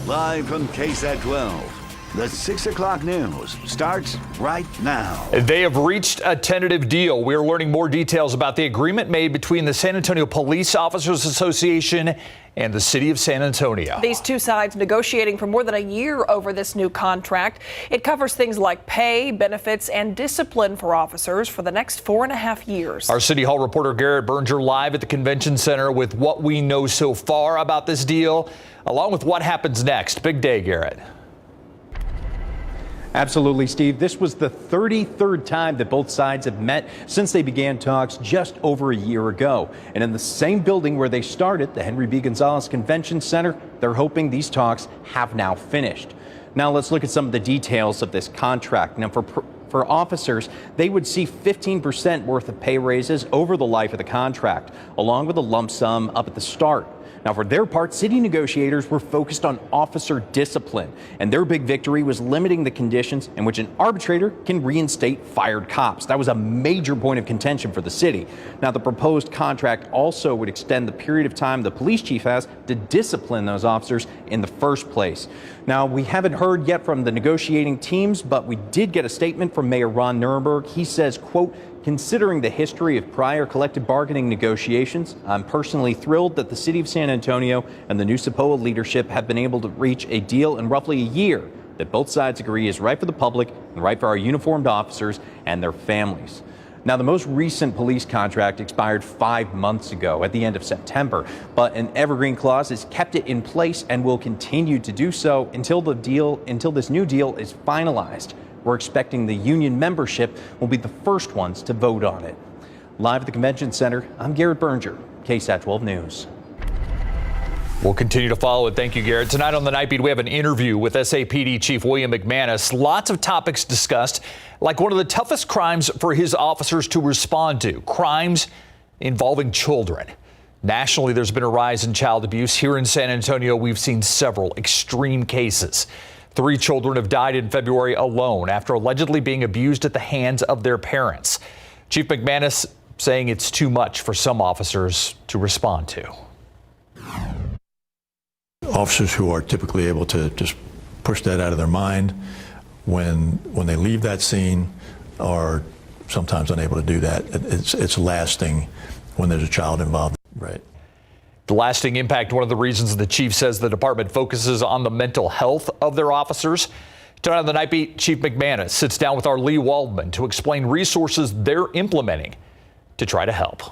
Live from KSAT 12, the 6 o'clock news starts right now. They have reached a tentative deal. We are learning more details about the agreement made between the San Antonio Police Officers Association and the city of San Antonio. These two sides negotiating for more than a year over this new contract. It covers things like pay, benefits, and discipline for officers for the next 4.5 years. Our City Hall reporter Garrett Berger live at the convention center with what we know so far about this deal, along with what happens next. Big day, Garrett. Absolutely, Steve. This was the 33rd time that both sides have met since they began talks just over a year ago. And in the same building where they started, the Henry B. Gonzalez Convention Center, they're hoping these talks have now finished. Now let's look at some of the details of this contract. Now for officers, they would see 15% worth of pay raises over the life of the contract, along with a lump sum up at the start. Now, for their part, city negotiators were focused on officer discipline, and their big victory was limiting the conditions in which an arbitrator can reinstate fired cops. That was a major point of contention for the city. Now, the proposed contract also would extend the period of time the police chief has to discipline those officers in the first place. Now, we haven't heard yet from the negotiating teams, but we did get a statement from Mayor Ron Nirenberg. He says, quote, "Considering the history of prior collective bargaining negotiations, I'm personally thrilled that the city of San Antonio and the new SAPOA leadership have been able to reach a deal in roughly a year that both sides agree is right for the public and right for our uniformed officers and their families." Now, the most recent police contract expired 5 months ago at the end of September, but an evergreen clause has kept it in place and will continue to do so until this new deal is finalized. We're expecting the union membership will be the first ones to vote on it. Live at the Convention Center, I'm Garrett Berger, KSAT 12 News. We'll continue to follow it. Thank you, Garrett. Tonight on the Night Beat, we have an interview with SAPD Chief William McManus. Lots of topics discussed, like one of the toughest crimes for his officers to respond to, crimes involving children. Nationally, there's been a rise in child abuse. Here in San Antonio, we've seen several extreme cases. 3 children have died in February alone after allegedly being abused at the hands of their parents. Chief McManus saying it's too much for some officers to respond to. Officers who are typically able to just push that out of their mind when they leave that scene are sometimes unable to do that. It's lasting when there's a child involved. Right. The lasting impact, one of the reasons the chief says the department focuses on the mental health of their officers. Tonight on the Night Beat, Chief McManus sits down with our Lee Waldman to explain resources they're implementing to try to help.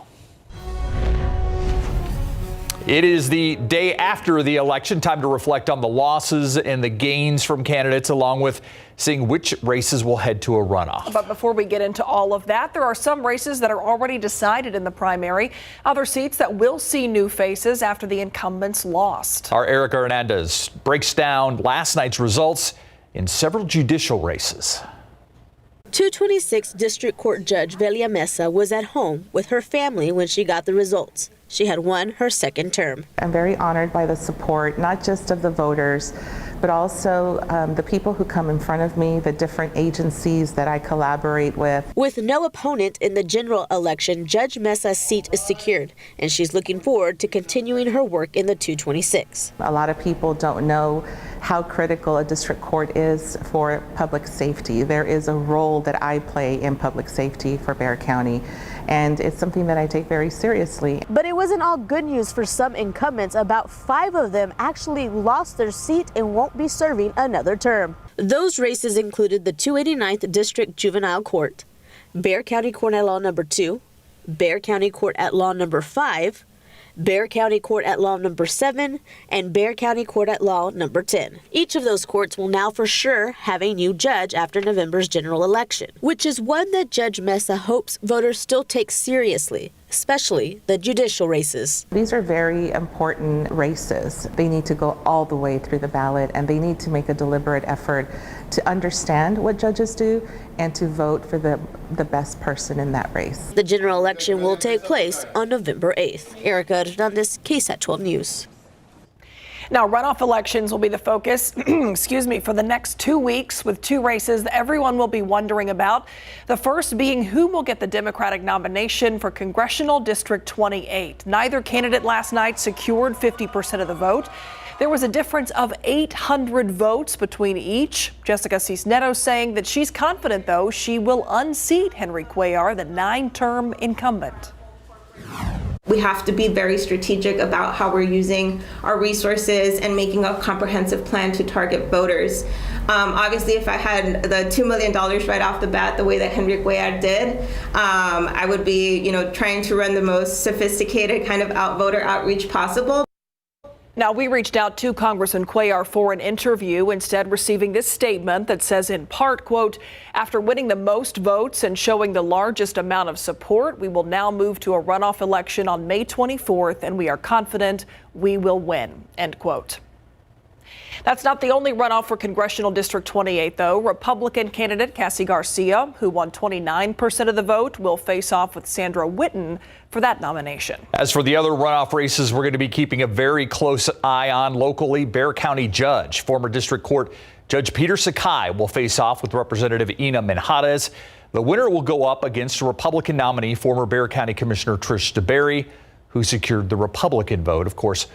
It is the day after the election, time to reflect on the losses and the gains from candidates, along with seeing which races will head to a runoff. But before we get into all of that, there are some races that are already decided in the primary, other seats that will see new faces after the incumbents lost. Our Erica Hernandez breaks down last night's results in several judicial races. 226 District Court Judge Velia Mesa was at home with her family when she got the results. She had won her second term. I'm very honored by the support, not just of the voters, but also the people who come in front of me, the different agencies that I collaborate with. With no opponent in the general election, Judge Mesa's seat is secured, and she's looking forward to continuing her work in the 226. A lot of people don't know how critical a district court is for public safety. There is a role that I play in public safety for Bexar County, and it's something that I take very seriously. But it wasn't all good news for some incumbents. About 5 of them actually lost their seat and won't be serving another term. Those races included the 289th District Juvenile Court, Bexar County Court at Law Number 2, Bexar County Court at Law Number 5, Bexar County Court at Law Number 7, and Bexar County Court at Law Number 10. Each of those courts will now for sure have a new judge after November's general election, which is one that Judge Mesa hopes voters still take seriously, especially the judicial races. These are very important races. They need to go all the way through the ballot, and they need to make a deliberate effort to understand what judges do and to vote for the best person in that race. The general election will take place on November 8th. Erica Hernandez, KSAT 12 News. Now, runoff elections will be the focus, for the next 2 weeks, with 2 races that everyone will be wondering about. The first being who will get the Democratic nomination for Congressional District 28. Neither candidate last night secured 50% of the vote. There was a difference of 800 votes between each. Jessica Cisneros saying that she's confident, though, she will unseat Henry Cuellar, the 9-term incumbent. We have to be very strategic about how we're using our resources and making a comprehensive plan to target voters. Obviously, if I had the $2 million right off the bat, the way that Henry Cuellar did, I would be, trying to run the most sophisticated kind of voter outreach possible. Now, we reached out to Congressman Cuellar for an interview, instead receiving this statement that says in part, quote, after winning the most votes and showing the largest amount of support, we will now move to a runoff election on May 24th, and we are confident we will win, end quote. That's not the only runoff for Congressional District 28, though. Republican candidate Cassie Garcia, who won 29% of the vote, will face off with Sandra Whitten for that nomination. As for the other runoff races, we're going to be keeping a very close eye on locally. Bexar County Judge, former District Court Judge Peter Sakai will face off with Representative Ina Minjarez. The winner will go up against a Republican nominee, former Bexar County Commissioner Trish DeBerry, who secured the Republican vote. Of course,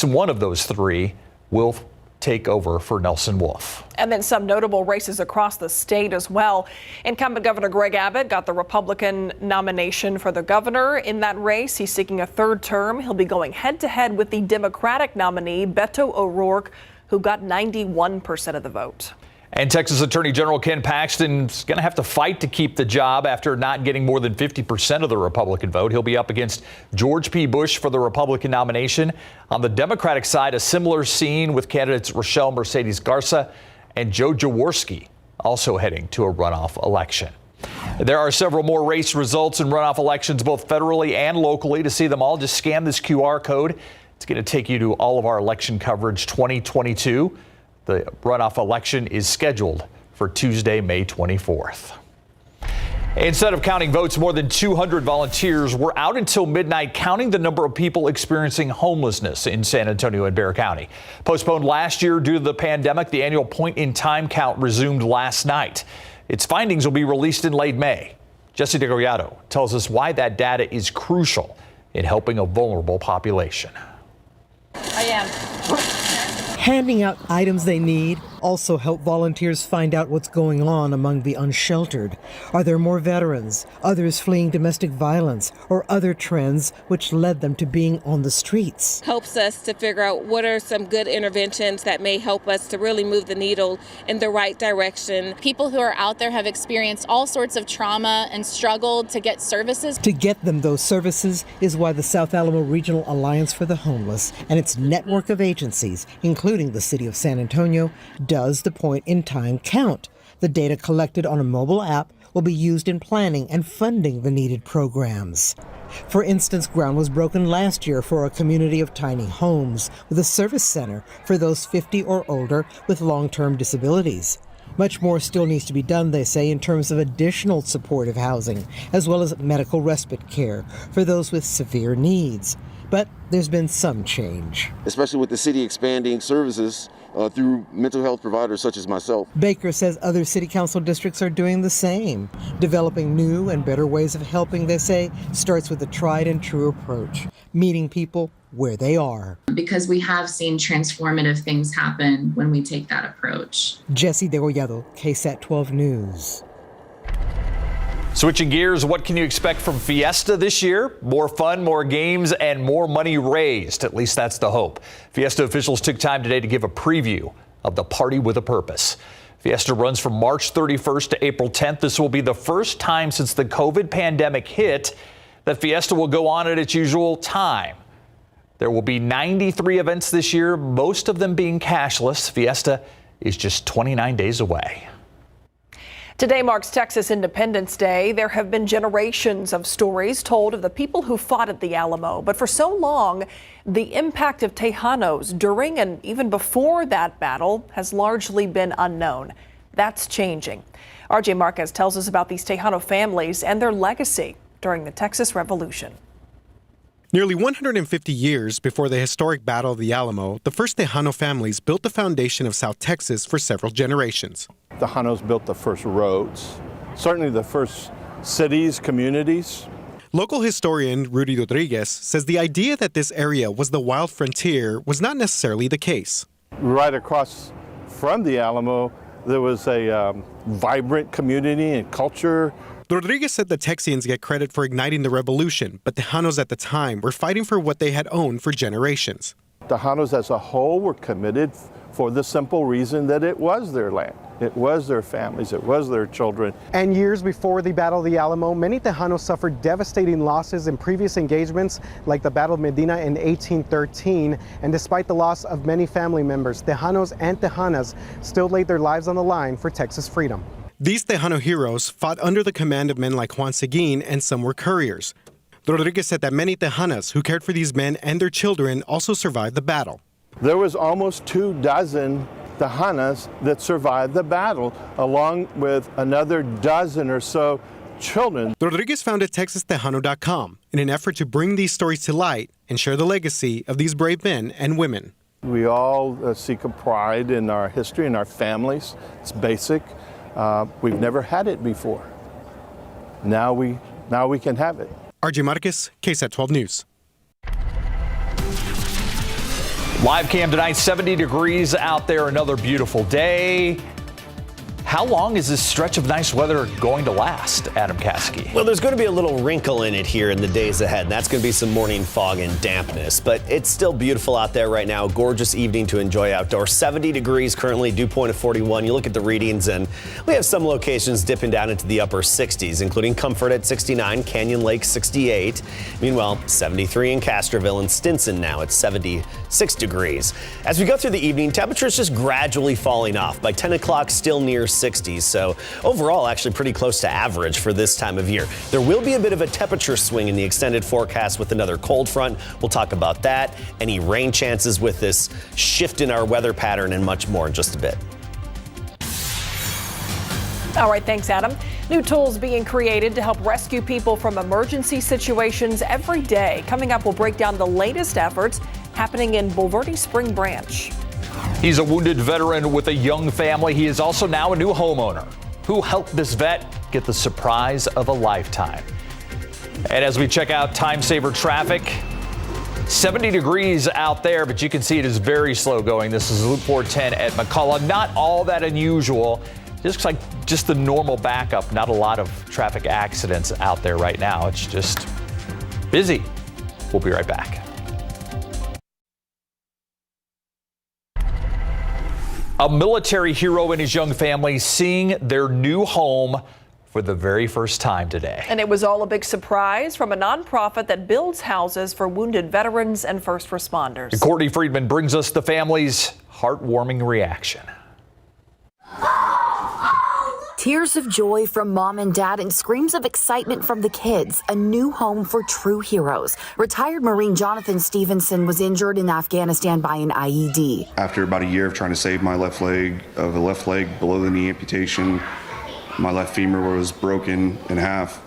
one of those three will take over for Nelson Wolff. And then some notable races across the state as well. Incumbent Governor Greg Abbott got the Republican nomination for the governor. In that race, he's seeking a third term. He'll be going head-to-head with the Democratic nominee, Beto O'Rourke, who got 91% of the vote. And Texas Attorney General Ken Paxton's going to have to fight to keep the job after not getting more than 50% of the Republican vote. He'll be up against George P. Bush for the Republican nomination. On the Democratic side, a similar scene with candidates Rochelle Mercedes Garza and Joe Jaworski also heading to a runoff election. There are several more race results in runoff elections, both federally and locally. To see them all, just scan this QR code. It's going to take you to all of our election coverage 2022. The runoff election is scheduled for Tuesday, May 24th. Instead of counting votes, more than 200 volunteers were out until midnight counting the number of people experiencing homelessness in San Antonio and Bexar County. Postponed last year due to the pandemic, the annual point-in-time count resumed last night. Its findings will be released in late May. Jesse DeGollado tells us why that data is crucial in helping a vulnerable population. Handing out items they need also help volunteers find out what's going on among the unsheltered. Are there more veterans, others fleeing domestic violence, or other trends which led them to being on the streets? Helps us to figure out what are some good interventions that may help us to really move the needle in the right direction. People who are out there have experienced all sorts of trauma and struggled to get services. To get them those services is why the South Alamo Regional Alliance for the Homeless and its network of agencies, including the city of San Antonio, does the point-in-time count. The data collected on a mobile app will be used in planning and funding the needed programs. For instance, ground was broken last year for a community of tiny homes with a service center for those 50 or older with long-term disabilities. Much more still needs to be done, they say, in terms of additional supportive housing, as well as medical respite care for those with severe needs. But there's been some change. Especially with the city expanding services through mental health providers such as myself. Baker says other city council districts are doing the same. Developing new and better ways of helping, they say, starts with a tried and true approach, meeting people where they are. Because we have seen transformative things happen when we take that approach. Jesse DeGollado, KSAT 12 News. Switching gears, what can you expect from Fiesta this year? More fun, more games, and more money raised. At least that's the hope. Fiesta officials took time today to give a preview of the Party with a Purpose. Fiesta runs from March 31st to April 10th. This will be the first time since the COVID pandemic hit that Fiesta will go on at its usual time. There will be 93 events this year, most of them being cashless. Fiesta is just 29 days away. Today marks Texas Independence Day. There have been generations of stories told of the people who fought at the Alamo. But for so long, the impact of Tejanos during and even before that battle has largely been unknown. That's changing. RJ Marquez tells us about these Tejano families and their legacy during the Texas Revolution. Nearly 150 years before the historic Battle of the Alamo, the first Tejano families built the foundation of South Texas for several generations. The Tejanos built the first roads, certainly the first cities, communities. Local historian Rudy Rodriguez says the idea that this area was the wild frontier was not necessarily the case. Right across from the Alamo, there was a vibrant community and culture. Rodriguez said the Texians get credit for igniting the revolution, but Tejanos at the time were fighting for what they had owned for generations. Tejanos as a whole were committed for the simple reason that it was their land. It was their families, it was their children. And years before the Battle of the Alamo, many Tejanos suffered devastating losses in previous engagements, like the Battle of Medina in 1813. And despite the loss of many family members, Tejanos and Tejanas still laid their lives on the line for Texas freedom. These Tejano heroes fought under the command of men like Juan Seguin, and some were couriers. Rodriguez said that many Tejanas who cared for these men and their children also survived the battle. There was almost 24 Tejanas that survived the battle, along with another dozen or so children. Rodriguez founded TexasTejano.com in an effort to bring these stories to light and share the legacy of these brave men and women. We all seek a pride in our history and our families. It's basic. We've never had it before. Now we can have it. RJ Marquez, KSAT 12 News. Live cam tonight, 70 degrees out there, another beautiful day. How long is this stretch of nice weather going to last, Adam Caskey? Well, there's going to be a little wrinkle in it here in the days ahead, and that's going to be some morning fog and dampness. But it's still beautiful out there right now. Gorgeous evening to enjoy outdoors. 70 degrees currently, dew point of 41. You look at the readings, and we have some locations dipping down into the upper 60s, including Comfort at 69, Canyon Lake 68. Meanwhile, 73 in Castroville and Stinson now at 76 degrees. As we go through the evening, temperatures just gradually falling off. By 10 o'clock, still near 60s. So overall, actually pretty close to average for this time of year. There will be a bit of a temperature swing in the extended forecast with another cold front. We'll talk about that, any rain chances with this shift in our weather pattern, and much more in just a bit. All right, thanks, Adam. New tools being created to help rescue people from emergency situations every day. Coming up, we'll break down the latest efforts happening in Bulverde Spring Branch. He's a wounded veteran with a young family. He is also now a new homeowner who helped this vet get the surprise of a lifetime. And as we check out time saver traffic, 70 degrees out there, but you can see it is very slow going. This is Loop 410 at McCullough. Not all that unusual. This looks like just the normal backup. Not a lot of traffic accidents out there right now. It's just busy. We'll be right back. A military hero and his young family seeing their new home for the very first time today. And it was all a big surprise from a nonprofit that builds houses for wounded veterans and first responders. And Courtney Friedman brings us the family's heartwarming reaction. Tears of joy from mom and dad and screams of excitement from the kids. A new home for true heroes. Retired Marine Jonathan Stevenson was injured in Afghanistan by an IED. After about a year of trying to save my left leg, below the knee amputation, my left femur was broken in half.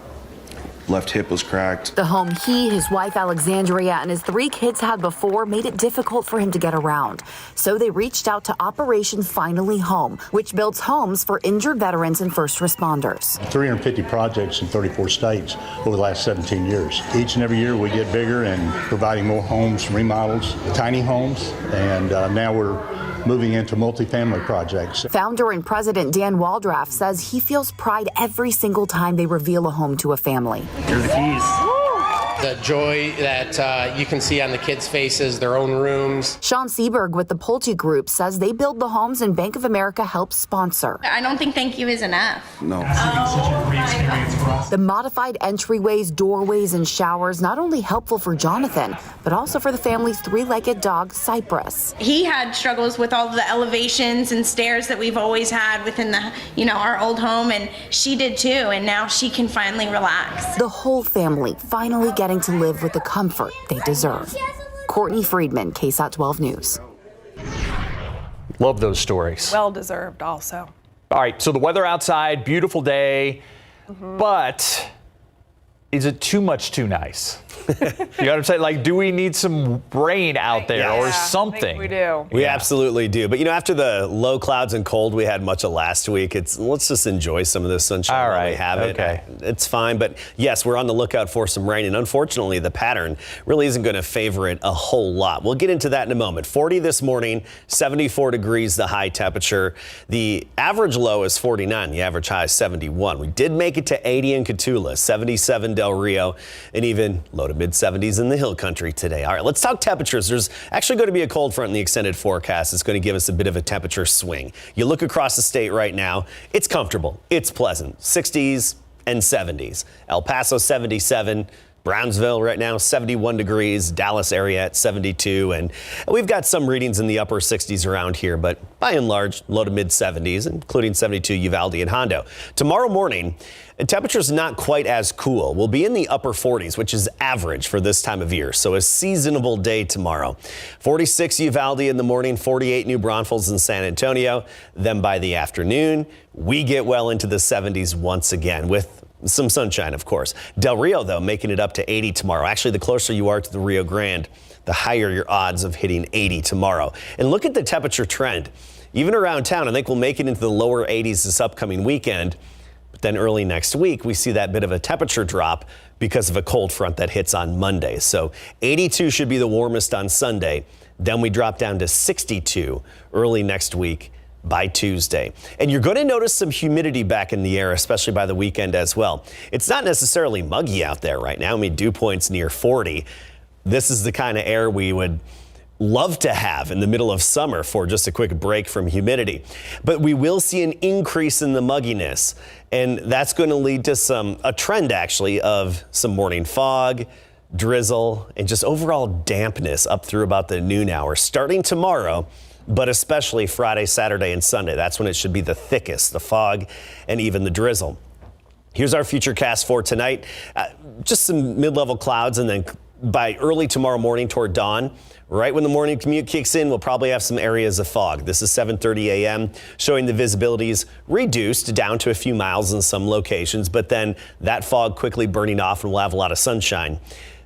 Left hip was cracked. The home he, his wife Alexandria, and his 3 kids had before made it difficult for him to get around. So they reached out to Operation Finally Home, which builds homes for injured veterans and first responders. 350 projects in 34 states over the last 17 years. Each and every year we get bigger and providing more homes, remodels, tiny homes, and now we're moving into multifamily projects. Founder and president Dan Waldraff says he feels pride every single time they reveal a home to a family. Here's the keys. The joy that you can see on the kids' faces, their own rooms. Sean Seberg with the Pulte Group says they build the homes and Bank of America helps sponsor. I don't think thank you is enough. No. The modified entryways, doorways, and showers not only helpful for Jonathan, but also for the family's 3-legged dog, Cypress. He had struggles with all the elevations and stairs that we've always had within the, our old home, and she did too, and now she can finally relax. The whole family finally getting to live with the comfort they deserve. Courtney Friedman, KSAT 12 News. Love those stories. Well deserved also. All right, so the weather outside, beautiful day, but is it too much too nice? You know what I'm saying? Like, do we need some rain out there or something? I think we do. We absolutely do. But, after the low clouds and cold we had much of last week, let's just enjoy some of this sunshine while we have it. Okay. It's fine. But, yes, we're on the lookout for some rain. And, unfortunately, the pattern really isn't going to favor it a whole lot. We'll get into that in a moment. 40 this morning, 74 degrees the high temperature. The average low is 49. The average high is 71. We did make it to 80 in Cotulla, 77 Del Rio, and even low to mid-70s in the hill country today. All right, let's talk temperatures. There's actually going to be a cold front in the extended forecast. It's going to give us a bit of a temperature swing. You look across the state right now, it's comfortable. It's pleasant. 60s and 70s. El Paso 77. Brownsville right now 71 degrees, Dallas area at 72, and we've got some readings in the upper 60s around here, but by and large low to mid 70s, including 72 Uvalde and Hondo. Tomorrow morning, the temperature's not quite as cool. We'll be in the upper 40s, which is average for this time of year, so a seasonable day tomorrow. 46 Uvalde in the morning, 48 New Braunfels and San Antonio. Then by the afternoon, we get well into the 70s once again with some sunshine, of course. Del Rio, though, making it up to 80 tomorrow. Actually, the closer you are to the Rio Grande, the higher your odds of hitting 80 tomorrow. And look at the temperature trend. Even around town, I think we'll make it into the lower 80s this upcoming weekend. But then early next week, we see that bit of a temperature drop because of a cold front that hits on Monday. So 82 should be the warmest on Sunday. Then we drop down to 62 early next week by Tuesday. And you're going to notice some humidity back in the air, especially by the weekend as well. It's not necessarily muggy out there right now. I mean, dew point's near 40. This is the kind of air we would love to have in the middle of summer for just a quick break from humidity. But we will see an increase in the mugginess, and that's going to lead to a trend actually of some morning fog, drizzle, and just overall dampness up through about the noon hour starting tomorrow, but especially Friday, Saturday, and Sunday. That's when it should be the thickest, the fog and even the drizzle. Here's our futurecast for tonight. Just some mid-level clouds, and then by early tomorrow morning toward dawn, right when the morning commute kicks in, we'll probably have some areas of fog. This is 7:30 a.m., showing the visibility's reduced down to a few miles in some locations, but then that fog quickly burning off and we'll have a lot of sunshine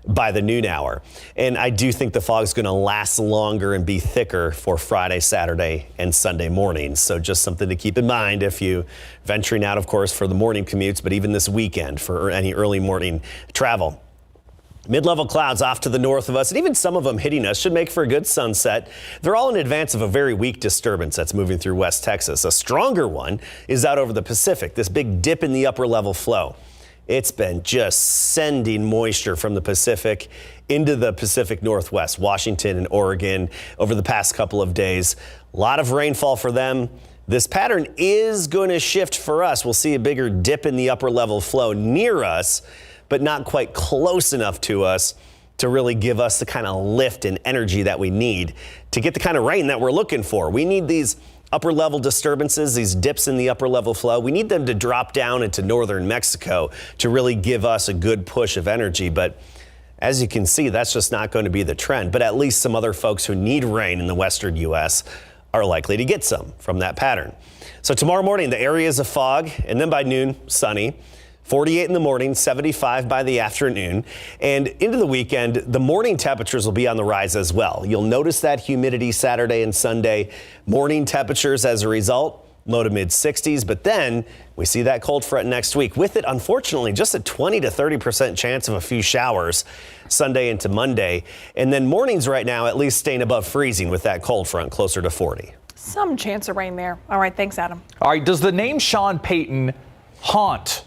by the noon hour. And I do think the fog is going to last longer and be thicker for Friday, Saturday, and Sunday mornings. So just something to keep in mind if you venturing out, of course, for the morning commutes, but even this weekend for any early morning travel. Mid-level clouds off to the north of us, and even some of them hitting us, should make for a good sunset. They're all in advance of a very weak disturbance that's moving through West Texas. A stronger one is out over the Pacific, this big dip in the upper level flow. It's been just sending moisture from the Pacific into the Pacific Northwest, Washington and Oregon over the past couple of days. A lot of rainfall for them. This pattern is going to shift for us. We'll see a bigger dip in the upper level flow near us, but not quite close enough to us to really give us the kind of lift and energy that we need to get the kind of rain that we're looking for. We need these upper level disturbances, these dips in the upper level flow. We need them to drop down into northern Mexico to really give us a good push of energy. But as you can see, that's just not going to be the trend. But at least some other folks who need rain in the western U.S. are likely to get some from that pattern. So tomorrow morning, the areas of fog, and then by noon, sunny. 48 in the morning, 75 by the afternoon, and into the weekend, the morning temperatures will be on the rise as well. You'll notice that humidity Saturday and Sunday. Morning temperatures as a result, low to mid 60s, but then we see that cold front next week. With it, unfortunately, just a 20 to 30% chance of a few showers Sunday into Monday. And then mornings right now at least staying above freezing with that cold front closer to 40. Some chance of rain there. All right, thanks, Adam. All right, does the name Sean Payton haunt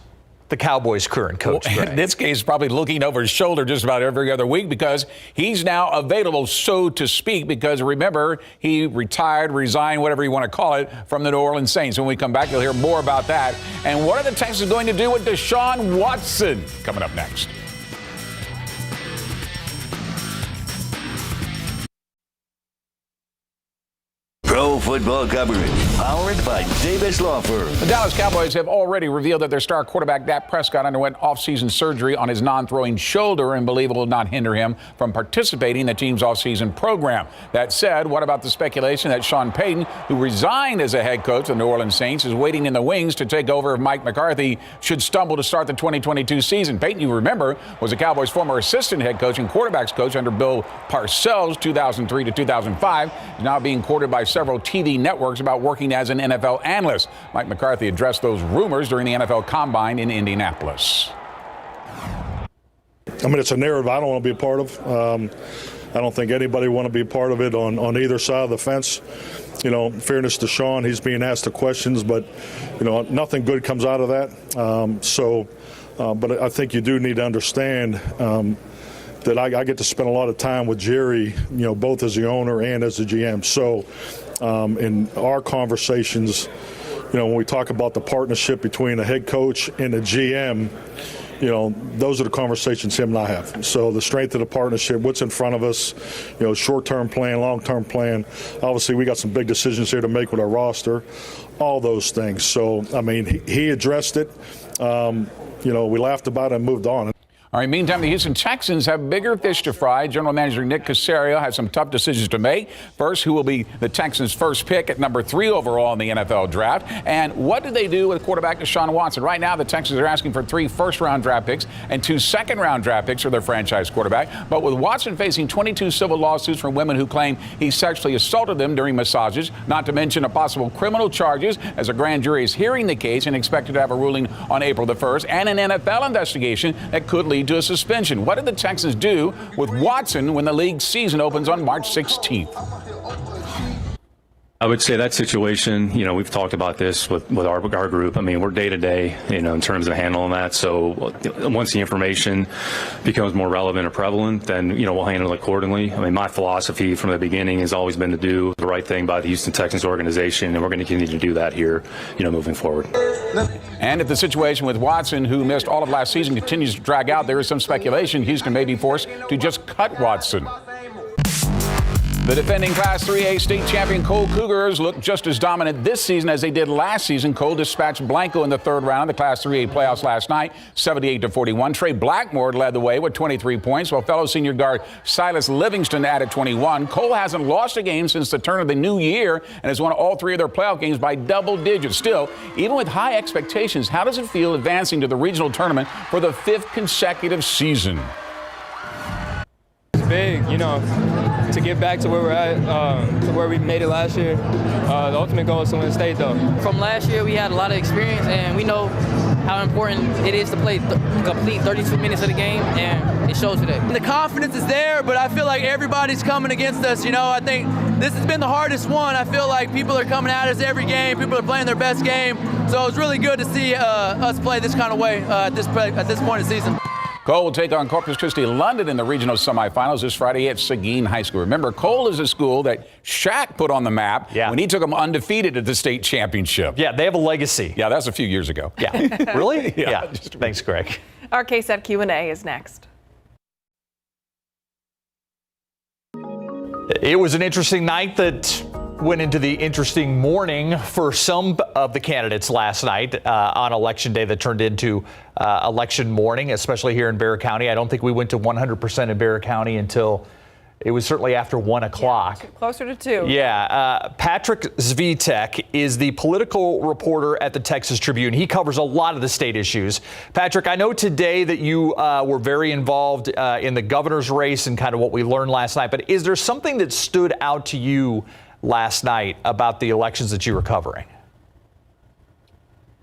the Cowboys' current coach? Well, in this case, probably looking over his shoulder just about every other week because he's now available, so to speak, because remember, he retired, resigned, whatever you want to call it, from the New Orleans Saints. When we come back, you'll hear more about that. And what are the Texans going to do with Deshaun Watson? Coming up next. Pro football coverage, powered by Davis Law Firm. The Dallas Cowboys have already revealed that their star quarterback Dak Prescott underwent off-season surgery on his non-throwing shoulder and believe it will not hinder him from participating in the team's off-season program. That said, what about the speculation that Sean Payton, who resigned as a head coach of the New Orleans Saints, is waiting in the wings to take over if Mike McCarthy should stumble to start the 2022 season? Payton, you remember, was the Cowboys' former assistant head coach and quarterbacks coach under Bill Parcells, 2003 to 2005. He's now being courted by several TV networks about working as an NFL analyst. Mike McCarthy addressed those rumors during the NFL Combine in Indianapolis. I mean, it's a narrative I don't want to be a part of. I don't think anybody want to be a part of it on either side of the fence. You know, in fairness to Sean, he's being asked the questions, but, you know, nothing good comes out of that. But I think you do need to understand that I get to spend a lot of time with Jerry, you know, both as the owner and as the GM. So in our conversations, you know, when we talk about the partnership between a head coach and a GM, you know, those are the conversations him and I have. So the strength of the partnership, what's in front of us, you know, short-term plan, long-term plan. Obviously, we got some big decisions here to make with our roster, all those things. So, I mean, he addressed it. You know, we laughed about it and moved on. All right, meantime, the Houston Texans have bigger fish to fry. General Manager Nick Caserio has some tough decisions to make. First, who will be the Texans' first pick at number 3 overall in the NFL draft? And what do they do with quarterback Deshaun Watson? Right now, the Texans are asking for 3 first-round draft picks and 2 second-round draft picks for their franchise quarterback. But with Watson facing 22 civil lawsuits from women who claim he sexually assaulted them during massages, not to mention a possible criminal charges, as a grand jury is hearing the case and expected to have a ruling on April the 1st, and an NFL investigation that could lead to a suspension. What did the Texans do with Watson when the league season opens on March 16th? I would say that situation, you know, we've talked about this with our group. I mean, we're day to day, you know, in terms of handling that. So once the information becomes more relevant or prevalent, then, you know, we'll handle it accordingly. I mean, my philosophy from the beginning has always been to do the right thing by the Houston Texans organization, and we're going to continue to do that here, you know, moving forward. And if the situation with Watson, who missed all of last season, continues to drag out, there is some speculation Houston may be forced to just cut Watson. The defending Class 3A state champion Cole Cougars look just as dominant this season as they did last season. Cole dispatched Blanco in the 3rd round of the Class 3A playoffs last night, 78-41. Trey Blackmore led the way with 23 points, while fellow senior guard Silas Livingston added 21. Cole hasn't lost a game since the turn of the new year and has won all 3 of their playoff games by double digits. Still, even with high expectations, how does it feel advancing to the regional tournament for the 5th consecutive season? It's big, you know, to get back to where we're at, to where we made it last year. The ultimate goal is to win state, though. From last year, we had a lot of experience, and we know how important it is to play complete 32 minutes of the game, and it shows today. The confidence is there, but I feel like everybody's coming against us. You know, I think this has been the hardest one. I feel like people are coming at us every game. People are playing their best game. So it's really good to see us play this kind of way at this point in the season. Cole will take on Corpus Christi London in the regional semifinals this Friday at Seguin High School. Remember, Cole is a school that Shaq put on the map when he took them undefeated at the state championship. Yeah, they have a legacy. Yeah, that's a few years ago. Yeah. Really? Yeah. Thanks, Greg. Our KSAT Q&A is next. It was an interesting night that went into the interesting morning for some of the candidates last night on Election Day that turned into election morning, especially here in Bexar County. I don't think we went to 100% in Bexar County until it was certainly after 1 o'clock. Yeah, closer to 2. Yeah. Patrick Svitek is the political reporter at the Texas Tribune. He covers a lot of the state issues. Patrick, I know today that you were very involved in the governor's race and kind of what we learned last night, but is there something that stood out to you last night about the elections that you were covering?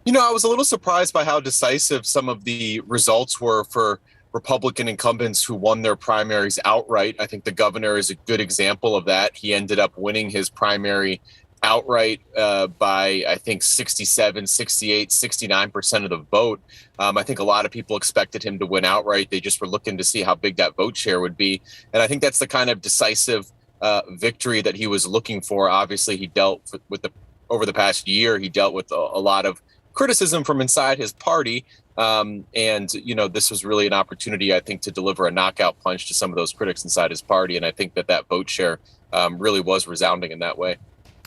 You know, I was a little surprised by how decisive some of the results were for Republican incumbents who won their primaries outright. I think the governor is a good example of that. He ended up winning his primary outright by, I think, 67, 68, 69% of the vote. I think a lot of people expected him to win outright. They just were looking to see how big that vote share would be. And I think that's the kind of decisive victory that he was looking for. Obviously, he dealt with over the past year, he dealt with a lot of criticism from inside his party. And, you know, this was really an opportunity, I think, to deliver a knockout punch to some of those critics inside his party. And I think that vote share really was resounding in that way.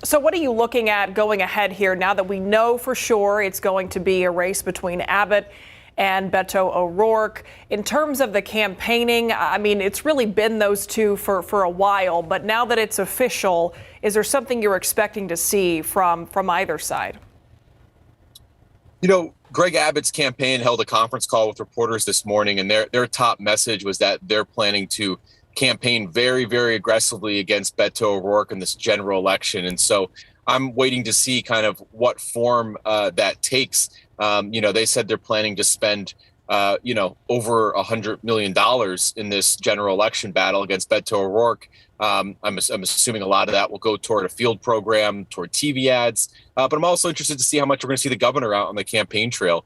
So what are you looking at going ahead here now that we know for sure it's going to be a race between Abbott and Beto O'Rourke? In terms of the campaigning, I mean, it's really been those two for a while, but now that it's official, is there something you're expecting to see from either side? You know, Greg Abbott's campaign held a conference call with reporters this morning, and their top message was that they're planning to campaign very, very aggressively against Beto O'Rourke in this general election. And so I'm waiting to see kind of what form that takes. You know, they said they're planning to spend, you know, over $100 million in this general election battle against Beto O'Rourke. I'm assuming a lot of that will go toward a field program, toward TV ads. But I'm also interested to see how much we're going to see the governor out on the campaign trail.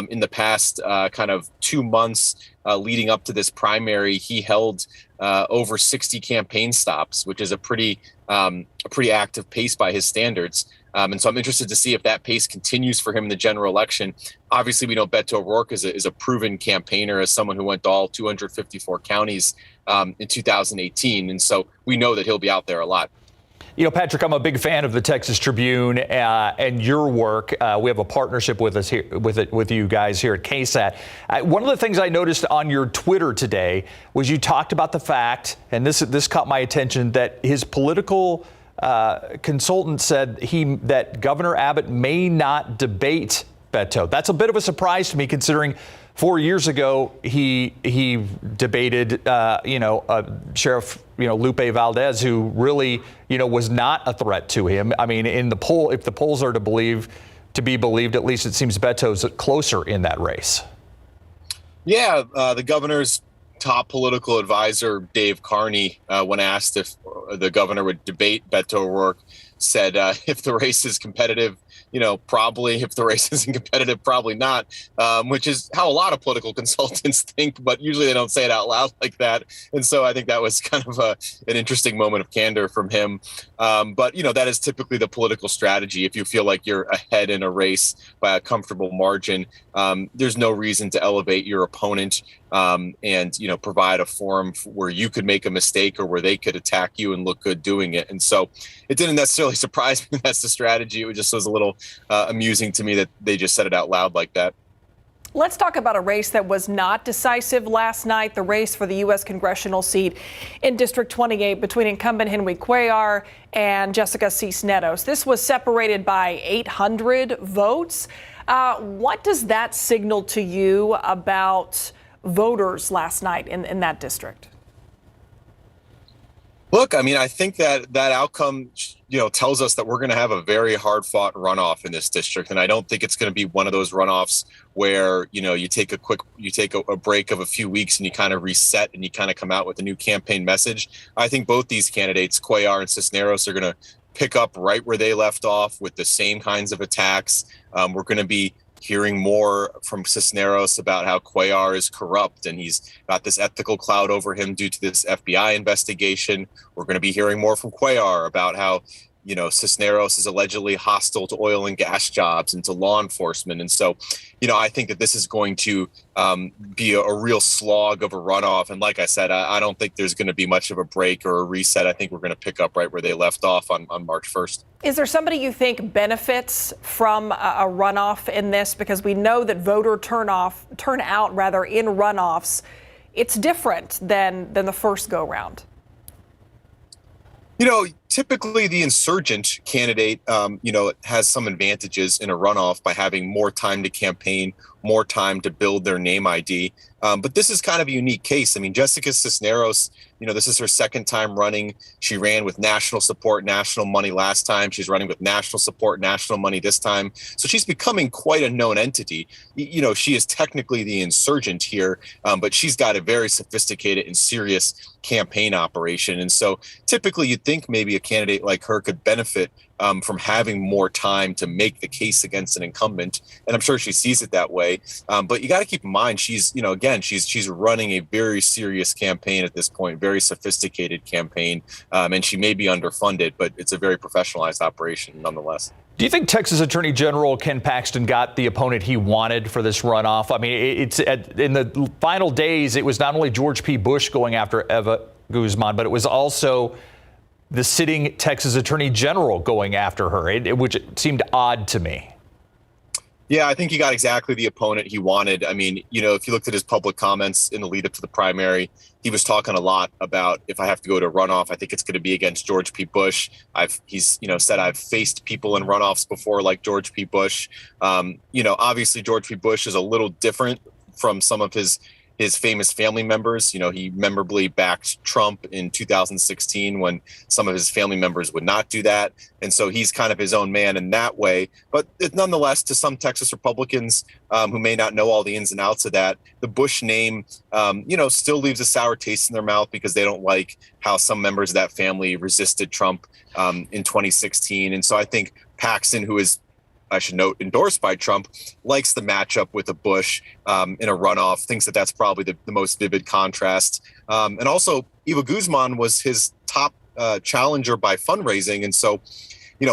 In the past kind of 2 months leading up to this primary, he held over 60 campaign stops, which is a pretty active pace by his standards. And so I'm interested to see if that pace continues for him in the general election. Obviously, we know Beto O'Rourke is a proven campaigner, as someone who went to all 254 counties in 2018. And so we know that he'll be out there a lot. You know, Patrick, I'm a big fan of the Texas Tribune and your work. We have a partnership with us here, with you guys here at KSAT. One of the things I noticed on your Twitter today was you talked about the fact, and this caught my attention, that his political consultant said that Governor Abbott may not debate Beto. That's a bit of a surprise to me, considering 4 years ago he debated Sheriff Lupe Valdez, who really was not a threat to him. I mean, in the poll, if the polls are to be believed, at least it seems Beto's closer in that race. Yeah, the governor's top political advisor, Dave Carney, when asked if the governor would debate Beto O'Rourke, said if the race is competitive, probably. If the race isn't competitive, probably not, which is how a lot of political consultants think, but usually they don't say it out loud like that. And so I think that was kind of an interesting moment of candor from him. But, that is typically the political strategy. If you feel like you're ahead in a race by a comfortable margin, there's no reason to elevate your opponent and provide a forum where you could make a mistake or where they could attack you and look good doing it. And so it didn't necessarily surprise me that's the strategy. It just was a little amusing to me that they just said it out loud like that. Let's talk about a race that was not decisive last night, the race for the U.S. congressional seat in District 28 between incumbent Henry Cuellar and Jessica Cisneros. This was separated by 800 votes. What does that signal to you about voters last night in that district? Look, I mean, I think that outcome, tells us that we're going to have a very hard fought runoff in this district. And I don't think it's going to be one of those runoffs where, you take a break of a few weeks and you kind of reset and you kind of come out with a new campaign message. I think both these candidates, Cuellar and Cisneros, are going to pick up right where they left off with the same kinds of attacks. We're going to be hearing more from Cisneros about how Cuellar is corrupt and he's got this ethical cloud over him due to this FBI investigation. We're going to be hearing more from Cuellar about how, Cisneros is allegedly hostile to oil and gas jobs and to law enforcement. And so, I think that this is going to be a real slog of a runoff. And like I said, I don't think there's going to be much of a break or a reset. I think we're going to pick up right where they left off on March 1st. Is there somebody you think benefits from a runoff in this? Because we know that voter turnout in runoffs, it's different than the first go round. Typically the insurgent candidate, has some advantages in a runoff by having more time to campaign, more time to build their name ID. But this is kind of a unique case. I mean, Jessica Cisneros, this is her second time running. She ran with national support, national money last time. She's running with national support, national money this time. So she's becoming quite a known entity. She is technically the insurgent here, but she's got a very sophisticated and serious campaign operation. And so typically you'd think maybe a candidate like her could benefit from having more time to make the case against an incumbent. And I'm sure she sees it that way. But you got to keep in mind, she's running a very serious campaign at this point, very sophisticated campaign. And she may be underfunded, but it's a very professionalized operation nonetheless. Do you think Texas Attorney General Ken Paxton got the opponent he wanted for this runoff? I mean, in the final days, it was not only George P. Bush going after Eva Guzman, but it was also the sitting Texas Attorney General going after her, which seemed odd to me. Yeah, I think he got exactly the opponent he wanted. I mean, if you looked at his public comments in the lead up to the primary, he was talking a lot about, if I have to go to runoff, I think it's going to be against George P. Bush. He's said I've faced people in runoffs before, like George P. Bush. Obviously George P. Bush is a little different from some of his famous family members. He memorably backed Trump in 2016 when some of his family members would not do that. And so he's kind of his own man in that way. But nonetheless, to some Texas Republicans who may not know all the ins and outs of that, the Bush name, still leaves a sour taste in their mouth because they don't like how some members of that family resisted Trump in 2016. And so I think Paxton, who is, I should note, endorsed by Trump, likes the matchup with a Bush in a runoff, thinks that that's probably the most vivid contrast. And also, Eva Guzman was his top challenger by fundraising. And so,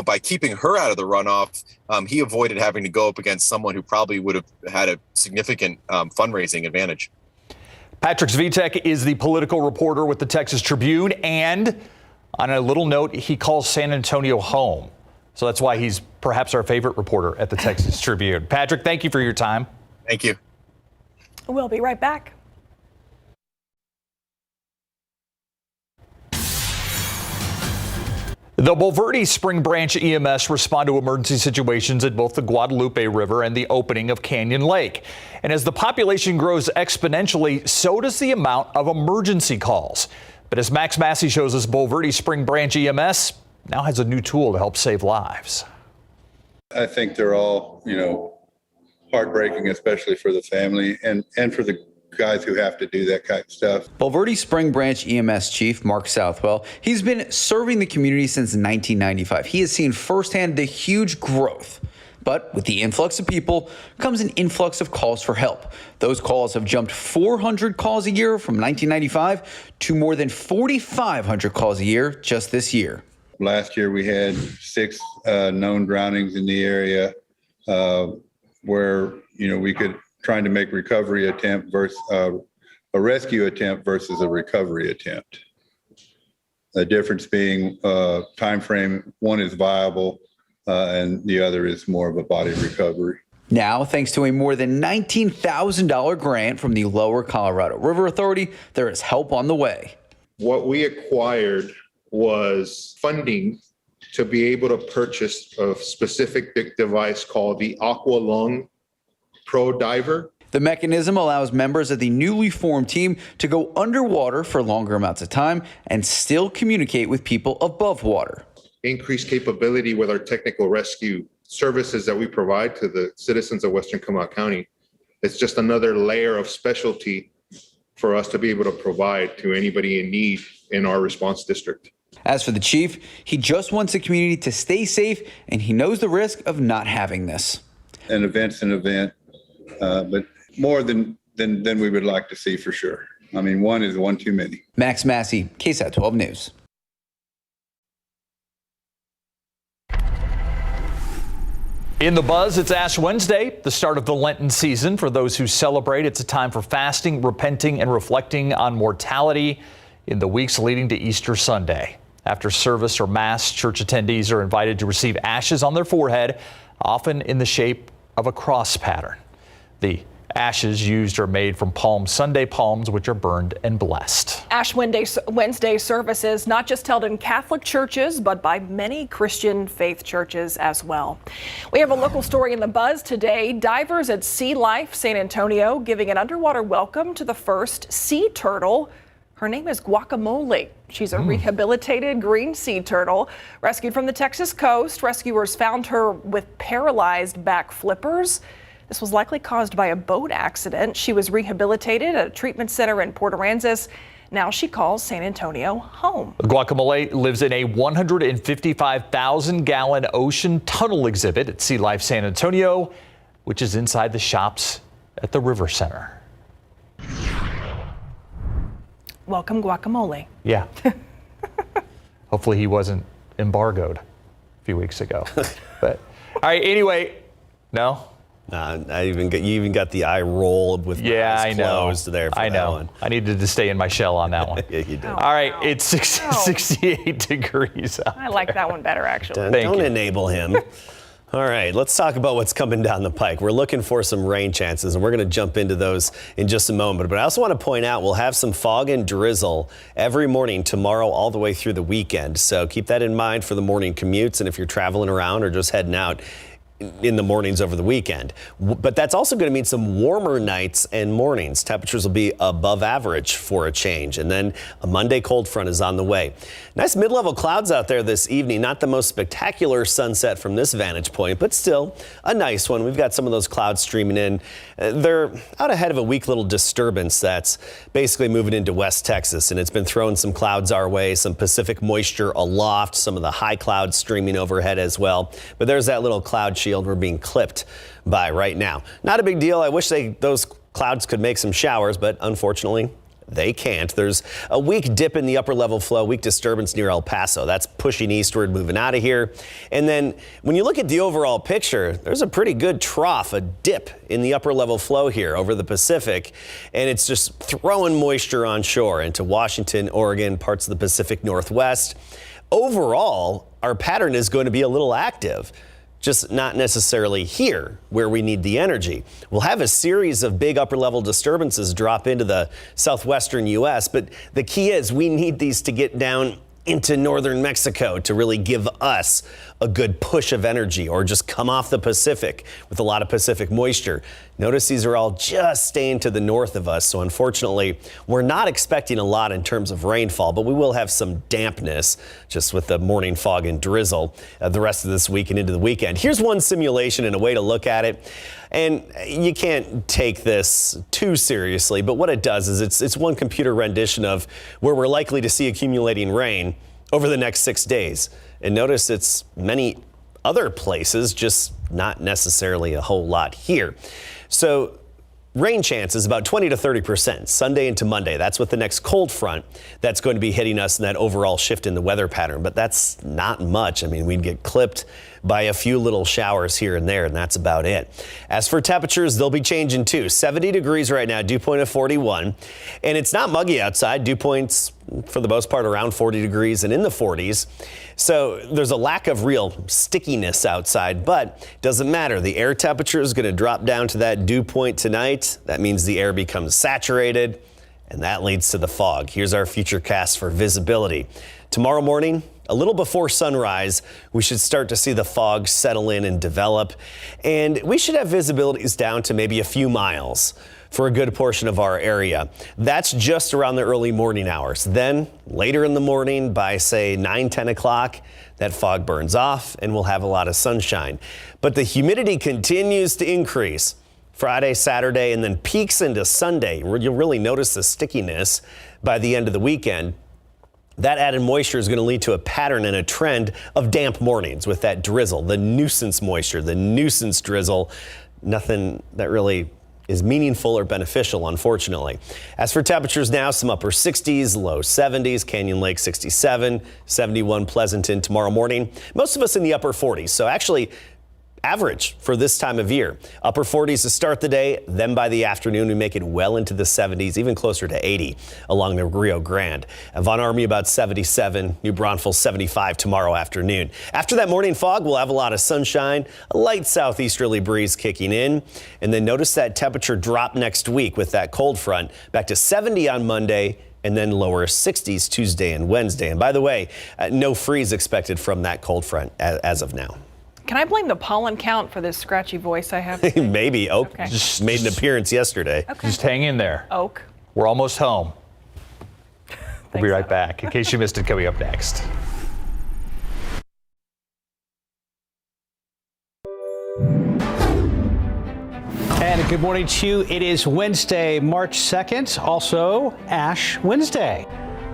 by keeping her out of the runoff, he avoided having to go up against someone who probably would have had a significant fundraising advantage. Patrick Svitek is the political reporter with the Texas Tribune. And on a little note, he calls San Antonio home. So that's why he's perhaps our favorite reporter at the Texas Tribune. Patrick, thank you for your time. Thank you. We'll be right back. The Bulverde Spring Branch EMS respond to emergency situations at both the Guadalupe River and the opening of Canyon Lake. And as the population grows exponentially, so does the amount of emergency calls. But as Max Massey shows us, Bulverde Spring Branch EMS now has a new tool to help save lives. I think they're all, heartbreaking, especially for the family and for the guys who have to do that kind of stuff. Bulverde Spring Branch EMS Chief Mark Southwell, he's been serving the community since 1995. He has seen firsthand the huge growth. But with the influx of people comes an influx of calls for help. Those calls have jumped 400 calls a year from 1995 to more than 4,500 calls a year just this year. Last year, we had 6 known drownings in the area where, we could trying to make recovery attempt versus a rescue attempt versus a recovery attempt. The difference being time frame, one is viable and the other is more of a body recovery. Now, thanks to a more than $19,000 grant from the Lower Colorado River Authority, there is help on the way. What we acquired was funding to be able to purchase a specific device called the Aqua Lung Pro Diver. The mechanism allows members of the newly formed team to go underwater for longer amounts of time and still communicate with people above water. Increased capability with our technical rescue services that we provide to the citizens of Western Comal County. It's just another layer of specialty for us to be able to provide to anybody in need in our response district. As for the chief, he just wants the community to stay safe, and he knows the risk of not having this. An event's an event, but more than we would like to see for sure. I mean, one is one too many. Max Massey, KSAT 12 News. In the buzz, it's Ash Wednesday, the start of the Lenten season. For those who celebrate, it's a time for fasting, repenting, and reflecting on mortality in the weeks leading to Easter Sunday. After service or mass, church attendees are invited to receive ashes on their forehead, often in the shape of a cross pattern. The ashes used are made from Palm Sunday palms, which are burned and blessed. Ash Wednesday services not just held in Catholic churches, but by many Christian faith churches as well. We have a local story in the buzz today. Divers at Sea Life San Antonio giving an underwater welcome to the first sea turtle. Her name is Guacamole. She's a rehabilitated green sea turtle rescued from the Texas coast. Rescuers found her with paralyzed back flippers. This was likely caused by a boat accident. She was rehabilitated at a treatment center in Port Aransas. Now she calls San Antonio home. Guacamole lives in a 155,000-gallon ocean tunnel exhibit at Sea Life San Antonio, which is inside the shops at the River Center. Welcome, Guacamole. Yeah. Hopefully he wasn't embargoed a few weeks ago. But all right, anyway, no. You even got the eye roll with my eyes closed there for that one. I needed to stay in my shell on that one. Yeah, you did. All right, it's 68 degrees out I like that one better, actually. Don't enable him. All right, let's talk about what's coming down the pike. We're looking for some rain chances, and we're going to jump into those in just a moment. But I also want to point out we'll have some fog and drizzle every morning tomorrow all the way through the weekend. So keep that in mind for the morning commutes, and if you're traveling around or just heading out in the mornings over the weekend. But that's also going to mean some warmer nights and mornings. Temperatures will be above average for a change. And then a Monday cold front is on the way. Nice mid-level clouds out there this evening. Not the most spectacular sunset from this vantage point, but still a nice one. We've got some of those clouds streaming in. They're out ahead of a weak little disturbance that's basically moving into West Texas, and it's been throwing some clouds our way, some Pacific moisture aloft, some of the high clouds streaming overhead as well. But there's that little cloud shield we're being clipped by right now. Not a big deal. I wish those clouds could make some showers, but unfortunately they can't. There's a weak dip in the upper level flow, weak disturbance near El Paso. That's pushing eastward, moving out of here. And then when you look at the overall picture, there's a pretty good trough, a dip in the upper level flow here over the Pacific. And it's just throwing moisture onshore into Washington, Oregon, parts of the Pacific Northwest. Overall, our pattern is going to be a little active. Just not necessarily here where we need the energy. We'll have a series of big upper level disturbances drop into the southwestern U.S., but the key is we need these to get down into northern Mexico to really give us a good push of energy, or just come off the Pacific with a lot of Pacific moisture. Notice these are all just staying to the north of us, so unfortunately we're not expecting a lot in terms of rainfall, but we will have some dampness just with the morning fog and drizzle the rest of this week and into the weekend. Here's one simulation and a way to look at it. And you can't take this too seriously, but what it does is it's one computer rendition of where we're likely to see accumulating rain over the next 6 days. And notice it's many other places, just not necessarily a whole lot here. So rain chance is about 20 to 30% Sunday into Monday. That's with the next cold front that's going to be hitting us in that overall shift in the weather pattern. But that's not much. I mean, we'd get clipped by a few little showers here and there, and that's about it. As for temperatures, they'll be changing too. 70 degrees right now, dew point of 41. And it's not muggy outside. Dew points, for the most part, around 40 degrees and in the 40s. So there's a lack of real stickiness outside, but doesn't matter. The air temperature is going to drop down to that dew point tonight. That means the air becomes saturated, and that leads to the fog. Here's our future cast for visibility. Tomorrow morning, a little before sunrise, we should start to see the fog settle in and develop, and we should have visibilities down to maybe a few miles for a good portion of our area. That's just around the early morning hours. Then later in the morning by say 9-10 o'clock, that fog burns off and we'll have a lot of sunshine. But the humidity continues to increase Friday, Saturday, and then peaks into Sunday. You'll really notice the stickiness by the end of the weekend. That added moisture is going to lead to a pattern and a trend of damp mornings with that drizzle, the nuisance moisture, the nuisance drizzle. Nothing that really is meaningful or beneficial, unfortunately. As for temperatures now, some upper 60s, low 70s, Canyon Lake 67, 71 Pleasanton tomorrow morning. Most of us in the upper 40s, so actually average for this time of year. Upper 40s to start the day, then by the afternoon we make it well into the 70s, even closer to 80 along the Rio Grande. Von Army about 77, New Braunfels 75 tomorrow afternoon. After that morning fog, we'll have a lot of sunshine, a light southeasterly breeze kicking in, and then notice that temperature drop next week with that cold front back to 70 on Monday, and then lower 60s Tuesday and Wednesday. And by the way, no freeze expected from that cold front as of now. Can I blame the pollen count for this scratchy voice I have? Maybe. Oak Okay. just made an appearance yesterday. Okay. Just hang in there. Oak. We're almost home. We'll be right back in case you missed it coming up next. And good morning to you. It is Wednesday, March 2nd, also Ash Wednesday.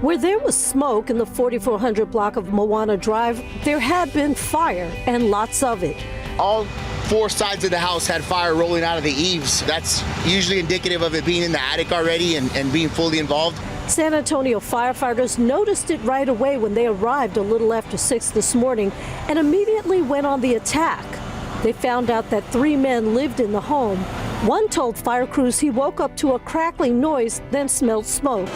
Where there was smoke in the 4400 block of Moana Drive, there had been fire, and lots of it. All four sides of the house had fire rolling out of the eaves. That's usually indicative of it being in the attic already and being fully involved. San Antonio firefighters noticed it right away when they arrived a little after 6 this morning and immediately went on the attack. They found out that 3 men lived in the home. One told fire crews he woke up to a crackling noise, then smelled smoke.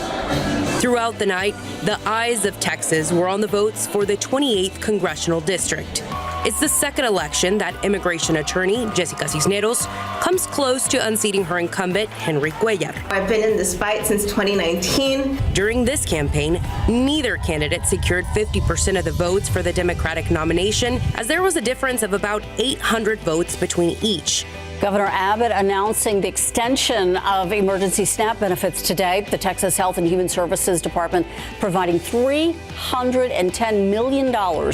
Throughout the night, the eyes of Texas were on the votes for the 28th Congressional District. It's the second election that immigration attorney Jessica Cisneros comes close to unseating her incumbent, Henry Cuellar. I've been in this fight since 2019. During this campaign, neither candidate secured 50% of the votes for the Democratic nomination, as there was a difference of about 800 votes between each. Governor Abbott announcing the extension of emergency SNAP benefits today. The Texas Health and Human Services Department providing $310 million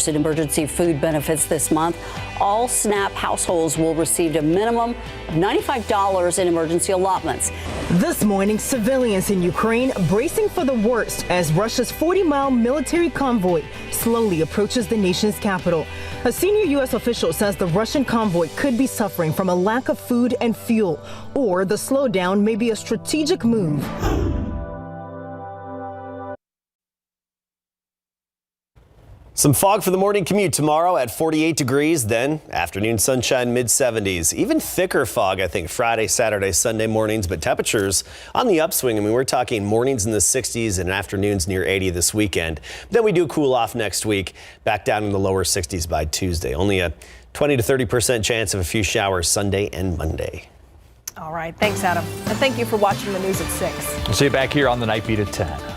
in emergency food benefits this month. All SNAP households will receive a minimum of $95 in emergency allotments. This morning, civilians in Ukraine bracing for the worst as Russia's 40-mile military convoy slowly approaches the nation's capital. A senior U.S. official says the Russian convoy could be suffering from a lack of food and fuel, or the slowdown may be a strategic move. Some fog for the morning commute tomorrow at 48 degrees, then afternoon sunshine mid-70s. Even thicker fog, I think, Friday, Saturday, Sunday mornings, but temperatures on the upswing. I mean, we're talking mornings in the 60s and afternoons near 80 this weekend. Then we do cool off next week, back down in the lower 60s by Tuesday. Only a 20 to 30% chance of a few showers Sunday and Monday. All right. Thanks, Adam. And thank you for watching the news at 6. We'll see you back here on the Night Beat at 10.